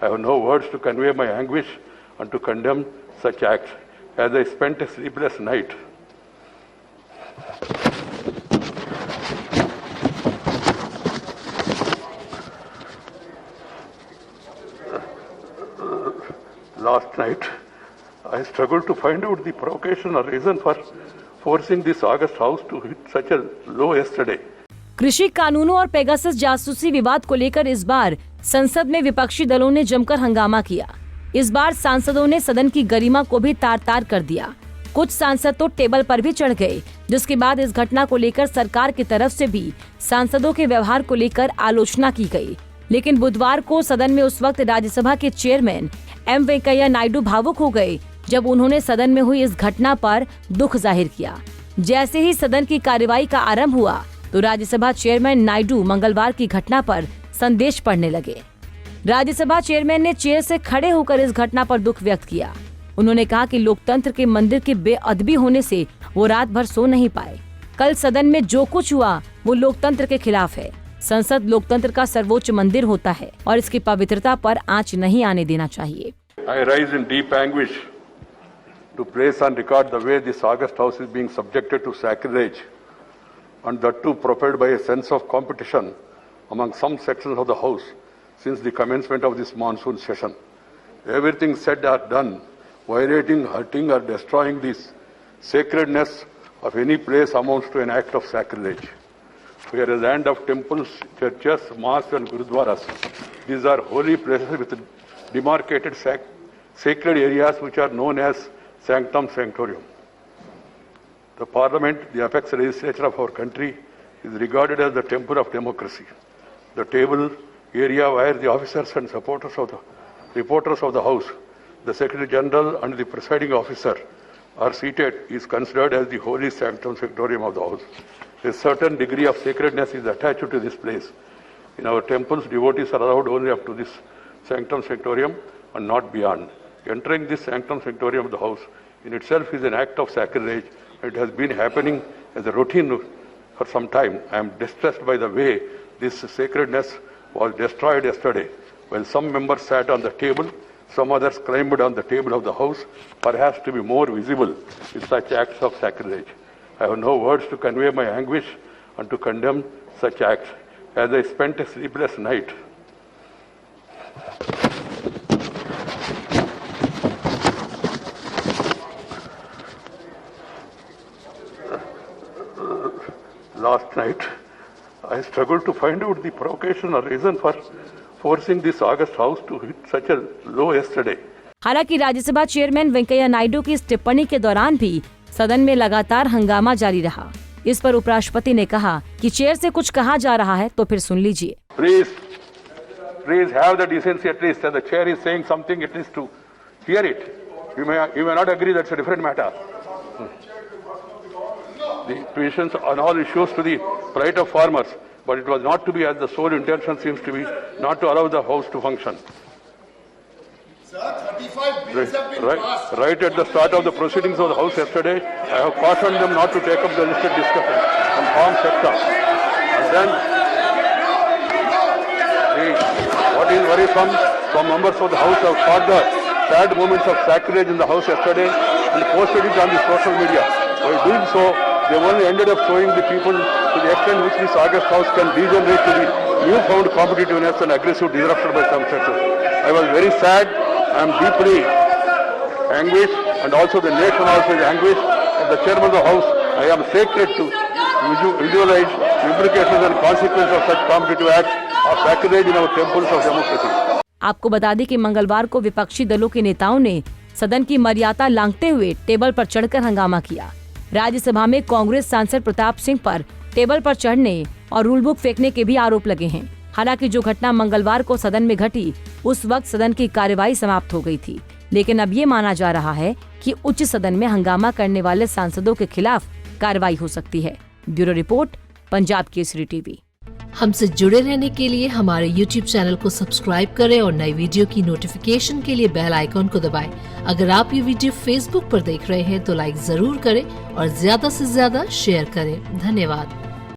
I have no words to convey my anguish and to condemn such acts, as I spent a sleepless night. Last night, I struggled to find out the provocation or reason for forcing this August House to hit such a low yesterday. कृषि कानूनों और Pegasus जासूसी विवाद को लेकर इस बार संसद में विपक्षी दलों ने जमकर हंगामा किया। इस बार सांसदों ने सदन की गरिमा को भी तार-तार कर दिया। कुछ सांसद तो टेबल पर भी चढ़ गए, जिसके बाद इस घटना को लेकर सरकार की तरफ से भी सांसदों के व्यवहार को लेकर आलोचना की गई। लेकिन बुधवार को सदन में उस वक्त राज्यसभा के चेयरमैन एम वेंकैया नायडू भावुक हो गए, जब उन्होंने सदन में हुई इस घटना पर दुख जाहिर किया। जैसे ही सदन की कार्यवाही का आरंभ हुआ, तो राज्यसभा चेयरमैन नायडू मंगलवार की घटना पर संदेश पढ़ने लगे। राज्यसभा चेयरमैन ने चेयर से खड़े होकर इस घटना पर दुख व्यक्त किया। उन्होंने कहा कि लोकतंत्र के मंदिर के बेअदबी होने से वो रात भर सो नहीं पाए। कल सदन में जो कुछ हुआ वो लोकतंत्र के खिलाफ है। संसद लोकतंत्र का सर्वोच्च मंदिर होता है और इसकी पवित्रता पर आंच नहीं आने देना चाहिए। I rise in deep anguish to place on record the way this August House is being subjected to sacrilege, and that too propelled by a sense of competition among some sections of the House since the commencement of this monsoon session. Everything said or done violating, hurting or destroying this sacredness of any place amounts to an act of sacrilege. We are a land of temples, churches, mosques and gurudwaras. These are holy places with demarcated sacred areas which are known as sanctum sanctorum. The Parliament, the apex legislature of our country, is regarded as the temple of democracy. The table area where the officers and reporters of the House, the Secretary General and the presiding officer are seated is considered as the holy sanctum sanctorum of the House. A certain degree of sacredness is attached to this place. In our temples, devotees are allowed only up to this sanctum sanctorum and not beyond. Entering this sanctum sanctorum of the House in itself is an act of sacrilege. It has been happening as a routine for some time. I am distressed by the way this sacredness was destroyed yesterday. While some members sat on the table, some others climbed on the table of the House, perhaps to be more visible with such acts of sacrilege. I have no words to convey my anguish and to condemn such acts, as I spent a sleepless night. Last night, I struggled to find out the provocation or reason for forcing this August House to hit such a low yesterday. हालांकि Rajya Sabha chairman Venkaiah Naidu की इस टिप्पणी के दौरान भी सदन में लगातार हंगामा जारी रहा। इस पर उपराष्ट्रपति ने कहा कि चेयर से कुछ कहा जा रहा है तो फिर सुन लीजिए। Please have the decency at least, as the chair is saying something, at least to hear it. You may not agree, that's a different matter. The petitions on all issues to the plight of farmers, but it was not to be, as the sole intention seems to be, not to allow the House to function. Sir, 35 bills have been passed. Right at the start of the proceedings of the House yesterday, I have cautioned them not to take up the listed discussion on farm sector. And then, what is worrisome, some members of the House have caught the sad moments of sacrilege in the House yesterday and posted it on the social media. While doing so, they only ended up showing the people to the extent which this August House can degenerate to the newfound competitiveness and aggressive disruption by some sectors. I was very sad. I am deeply anguished, and also the nation also is anguished. As the chairman of the House, I am sacred to visualize implications and consequences of such competitive acts of sacrilege in our temples of democracy. आपको बता दें कि मंगलवार को विपक्षी दलों के नेताओं ने सदन की मर्यादा लांघते हुए टेबल पर चढ़कर हंगामा किया। राज्यसभा में कांग्रेस सांसद प्रताप सिंह पर टेबल पर चढ़ने और रूल बुक फेंकने के भी आरोप लगे हैं। हालांकि जो घटना मंगलवार को सदन में घटी, उस वक्त सदन की कार्यवाही समाप्त हो गई थी, लेकिन अब ये माना जा रहा है कि उच्च सदन में हंगामा करने वाले सांसदों के खिलाफ कार्रवाई हो सकती है। Bureau report, Punjab Kesari TV. हमसे जुड़े रहने के लिए हमारे YouTube चैनल को सब्सक्राइब करें और नई वीडियो की नोटिफिकेशन के लिए बेल आइकॉन को दबाएं। अगर आप ये वीडियो Facebook पर देख रहे हैं तो लाइक जरूर करें और ज्यादा से ज्यादा शेयर करें। धन्यवाद।